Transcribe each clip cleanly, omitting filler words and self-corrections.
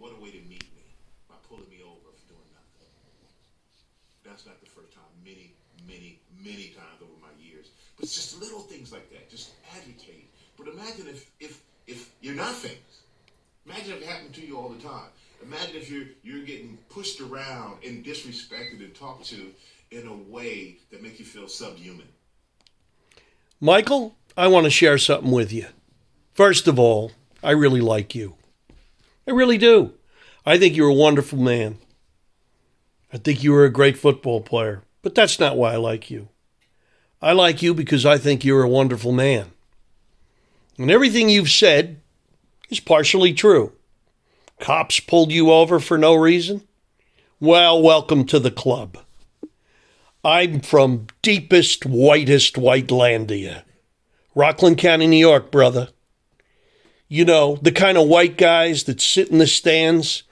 what a way to meet me by pulling me over for doing nothing. That's not the first time. Many times over my years. But it's just little things like that. Just agitate. But imagine if you're not famous. Imagine if it happened to you all the time. Imagine if you're getting pushed around and disrespected and talked to in a way that makes you feel subhuman. Michael, I want to share something with you. First of all, I really like you. I really do. I think you're a wonderful man. I think you were a great football player. But that's not why I like you. I like you because I think you're a wonderful man. And everything you've said is partially true. Cops pulled you over for no reason? Well, welcome to the club. I'm from deepest, whitest Whitelandia. Rockland County, New York, brother. You know, the kind of white guys that sit in the stands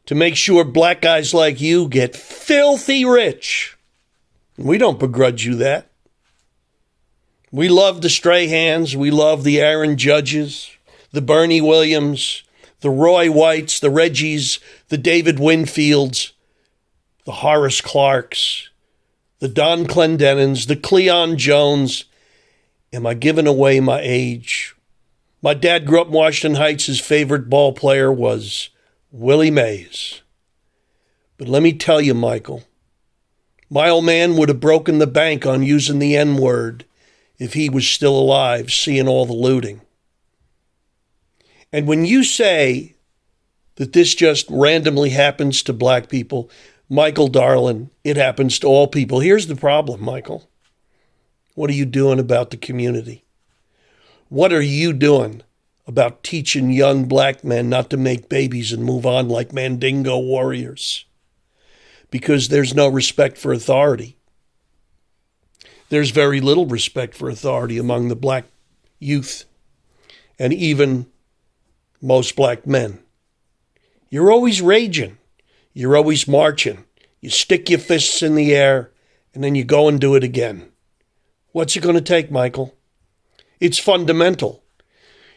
to make sure black guys like you get filthy rich. We don't begrudge you that. We love the Strahans. We love the Aaron Judges, the Bernie Williams, the Roy Whites, the Reggies, the David Winfields, the Horace Clarks, the Don Clendenons, the Cleon Jones. Am I giving away my age? My dad grew up in Washington Heights. His favorite ball player was Willie Mays. But let me tell you, Michael, my old man would have broken the bank on using the N-word if he was still alive, seeing all the looting. And when you say that this just randomly happens to black people, Michael, darling, it happens to all people. Here's the problem, Michael. What are you doing about the community? What are you doing about teaching young black men not to make babies and move on like Mandingo warriors? Because there's no respect for authority. There's very little respect for authority among the black youth and even most black men. You're always raging. You're always marching. You stick your fists in the air and then you go and do it again. What's it going to take, Michael? It's fundamental.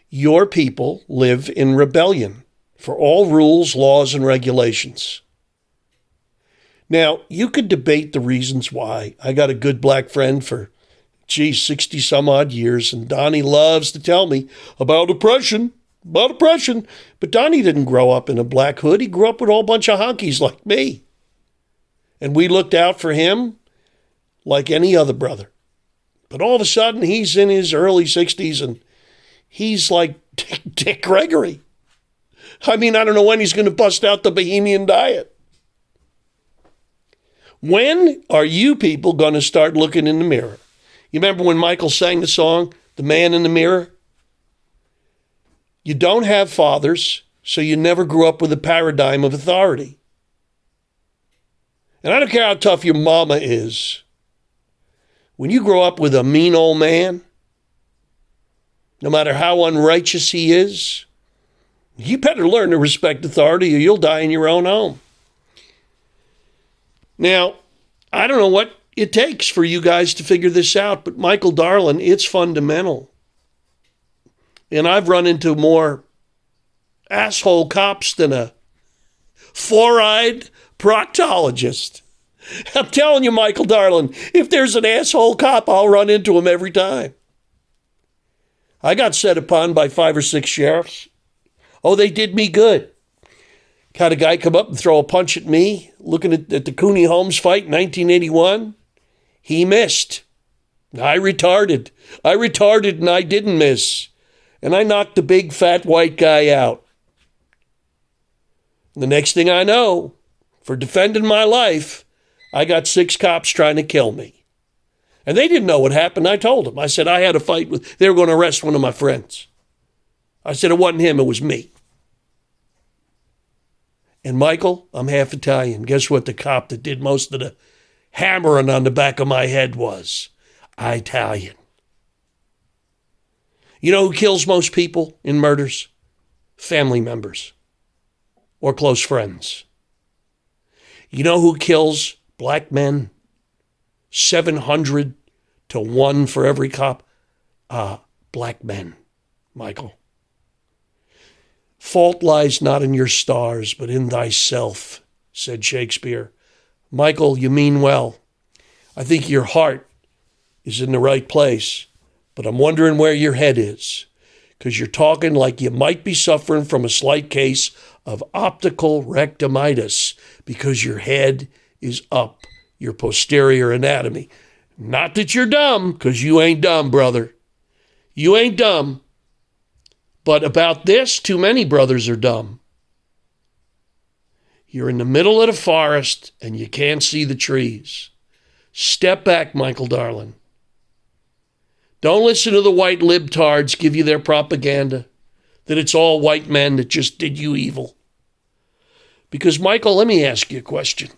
Your people live in rebellion for all rules, laws, and regulations. Now, you could debate the reasons why. I got a good black friend for, 60 some odd years, and Donnie loves to tell me about oppression. But Donnie didn't grow up in a black hood. He grew up with a whole bunch of honkies like me. And we looked out for him like any other brother. But all of a sudden, he's in his early 60s, and he's like Dick Gregory. I mean, I don't know when he's going to bust out the Bohemian diet. When are you people going to start looking in the mirror? You remember when Michael sang the song, The Man in the Mirror? You don't have fathers, so you never grew up with a paradigm of authority. And I don't care how tough your mama is. When you grow up with a mean old man, no matter how unrighteous he is, you better learn to respect authority or you'll die in your own home. Now, I don't know what it takes for you guys to figure this out, but Michael, darling, it's fundamental. And I've run into more asshole cops than a four-eyed proctologist. I'm telling you, Michael, darling, if there's an asshole cop, I'll run into him every time. I got set upon by 5 or 6 sheriffs. Oh, they did me good. Had a guy come up and throw a punch at me, looking at the Cooney Holmes fight in 1981. He missed. I retarded and I didn't miss. And I knocked the big fat white guy out. The next thing I know, for defending my life, I got 6 cops trying to kill me. And they didn't know what happened. I told them. I said I had a fight with, they were going to arrest one of my friends. I said it wasn't him, it was me. And Michael, I'm half Italian. Guess what the cop that did most of the hammering on the back of my head was? Italian. You know who kills most people in murders? Family members or close friends. You know who kills black men? 700 to 1 for every cop. Black men, Michael. Fault lies not in your stars, but in thyself, said Shakespeare. Michael, you mean well. I think your heart is in the right place, but I'm wondering where your head is, because you're talking like you might be suffering from a slight case of optical rectimitis, because your head is up your posterior anatomy. Not that you're dumb, because you ain't dumb, brother. You ain't dumb. But about this, too many brothers are dumb. You're in the middle of the forest and you can't see the trees. Step back, Michael Darling. Don't listen to the white libtards give you their propaganda that it's all white men that just did you evil. Because, Michael, let me ask you a question.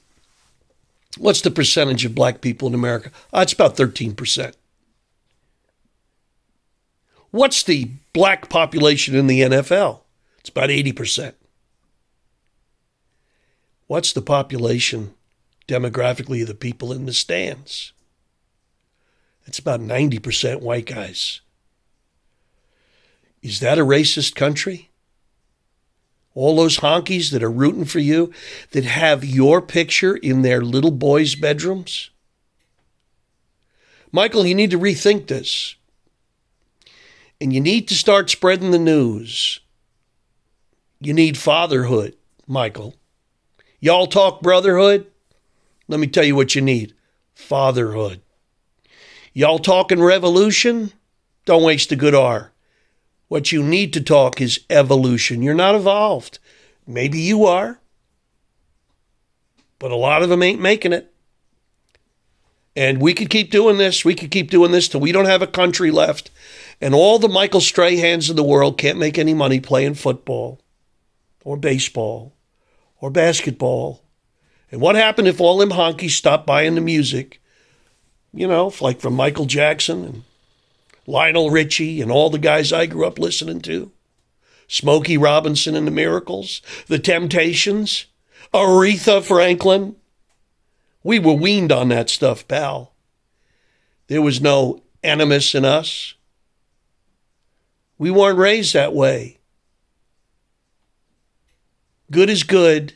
What's the percentage of black people in America? It's about 13%. What's the black population in the NFL? It's about 80%. What's the population demographically of the people in the stands? It's about 90% white guys. Is that a racist country? All those honkies that are rooting for you, that have your picture in their little boys' bedrooms? Michael, you need to rethink this. And you need to start spreading the news. You need fatherhood, Michael. Y'all talk brotherhood? Let me tell you what you need. Fatherhood. Y'all talking revolution? Don't waste a good R. What you need to talk is evolution. You're not evolved. Maybe you are. But a lot of them ain't making it. And we could keep doing this. We could keep doing this till we don't have a country left. And all the Michael Strahans of the world can't make any money playing football or baseball or basketball. And what happened if all them honkies stopped buying the music? You know, like from Michael Jackson and Lionel Richie and all the guys I grew up listening to. Smokey Robinson and the Miracles, the Temptations, Aretha Franklin. We were weaned on that stuff, pal. There was no animus in us. We weren't raised that way. Good is good,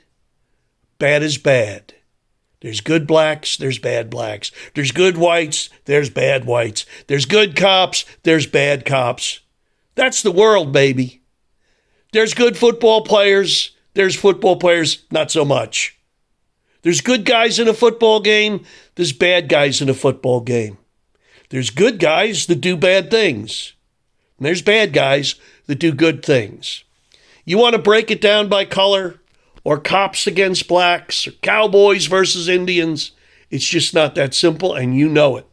bad is bad. There's good blacks, there's bad blacks. There's good whites, there's bad whites. There's good cops, there's bad cops. That's the world, baby. There's good football players, there's football players, not so much. There's good guys in a football game, there's bad guys in a football game. There's good guys that do bad things. And there's bad guys that do good things. You want to break it down by color, or cops against blacks, or cowboys versus Indians? It's just not that simple, and you know it.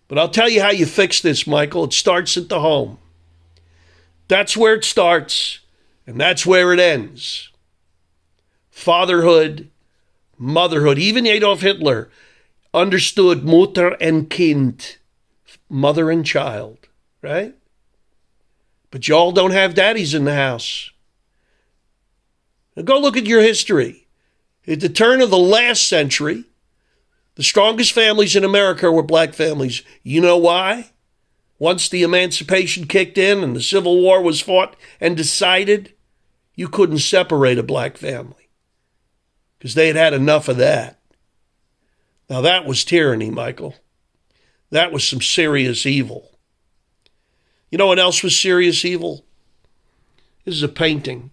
But I'll tell you how you fix this, Michael. It starts at the home. That's where it starts, and that's where it ends. Fatherhood, motherhood. Even Adolf Hitler understood Mutter and Kind, mother and child, right? But y'all don't have daddies in the house. Now go look at your history. At the turn of the last century, the strongest families in America were black families. You know why? Once the emancipation kicked in and the Civil War was fought and decided, you couldn't separate a black family because they had had enough of that. Now that was tyranny, Michael. That was some serious evil. You know what else was serious evil? This is a painting.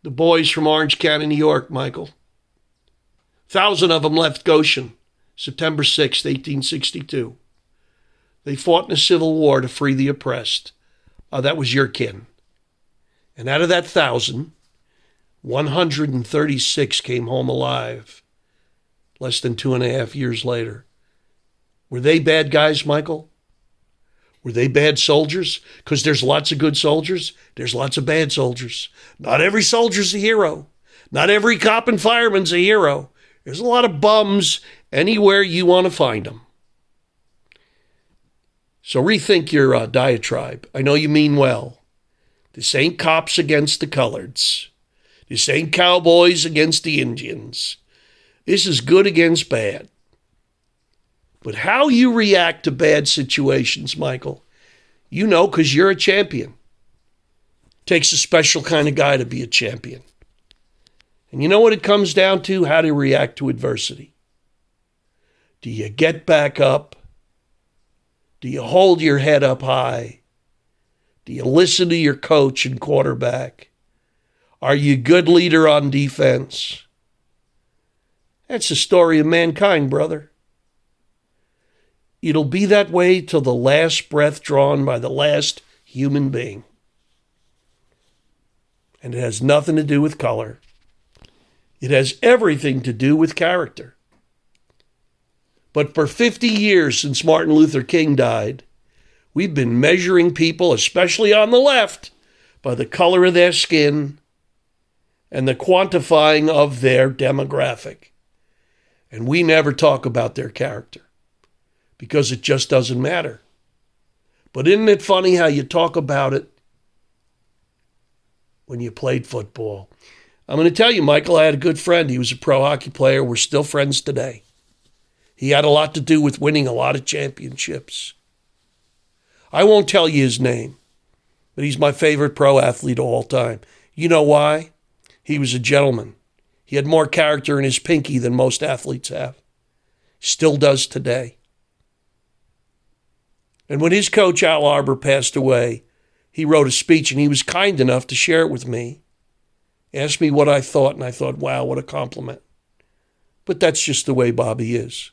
The boys from Orange County, New York, Michael. 1,000 of them left Goshen, September 6th, 1862. They fought in the Civil War to free the oppressed. That was your kin. And out of that 1,000, 136 came home alive less than 2.5 years later. Were they bad guys, Michael? Were they bad soldiers? Because there's lots of good soldiers. There's lots of bad soldiers. Not every soldier's a hero. Not every cop and fireman's a hero. There's a lot of bums anywhere you want to find them. So rethink your diatribe. I know you mean well. This ain't cops against the coloreds. This ain't cowboys against the Indians. This is good against bad. But how you react to bad situations, Michael, you know, because you're a champion. Takes a special kind of guy to be a champion. And you know what it comes down to? How to react to adversity. Do you get back up? Do you hold your head up high? Do you listen to your coach and quarterback? Are you a good leader on defense? That's the story of mankind, brother. It'll be that way till the last breath drawn by the last human being. And it has nothing to do with color. It has everything to do with character. But for 50 years since Martin Luther King died, we've been measuring people, especially on the left, by the color of their skin and the quantifying of their demographic. And we never talk about their character because it just doesn't matter. But isn't it funny how you talk about it when you played football? I'm going to tell you, Michael, I had a good friend. He was a pro hockey player. We're still friends today. He had a lot to do with winning a lot of championships. I won't tell you his name, but he's my favorite pro athlete of all time. You know why? He was a gentleman. He had more character in his pinky than most athletes have. Still does today. And when his coach, Al Arbor, passed away, he wrote a speech, and he was kind enough to share it with me. Asked me what I thought, and I thought, wow, what a compliment. But that's just the way Bobby is.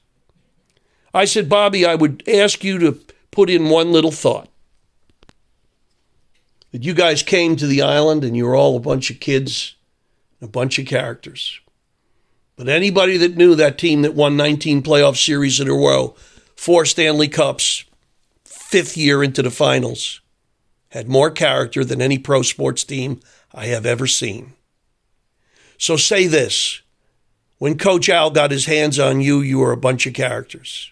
I said, Bobby, I would ask you to put in one little thought. That you guys came to the island and you were all a bunch of kids, a bunch of characters. But anybody that knew that team that won 19 playoff series in a row, 4 Stanley Cups, 5th year into the finals, had more character than any pro sports team I have ever seen. So say this, when Coach Al got his hands on you, you were a bunch of characters.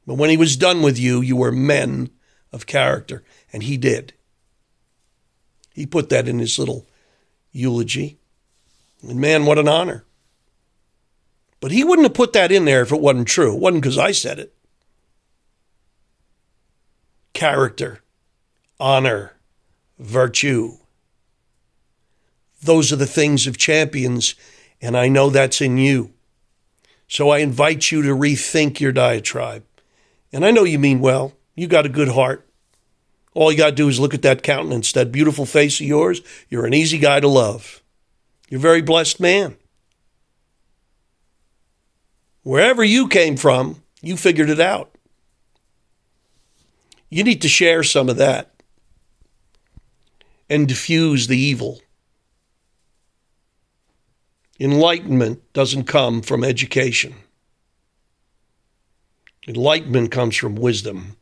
But when he was done with you, you were men of character, and he did. He put that in his little eulogy. And man, what an honor. But he wouldn't have put that in there if it wasn't true. It wasn't because I said it. Character, honor, virtue. Those are the things of champions, and I know that's in you. So I invite you to rethink your diatribe. And I know you mean well. You got a good heart. All you got to do is look at that countenance, that beautiful face of yours. You're an easy guy to love. You're a very blessed man. Wherever you came from, you figured it out. You need to share some of that and diffuse the evil. Enlightenment doesn't come from education. Enlightenment comes from wisdom.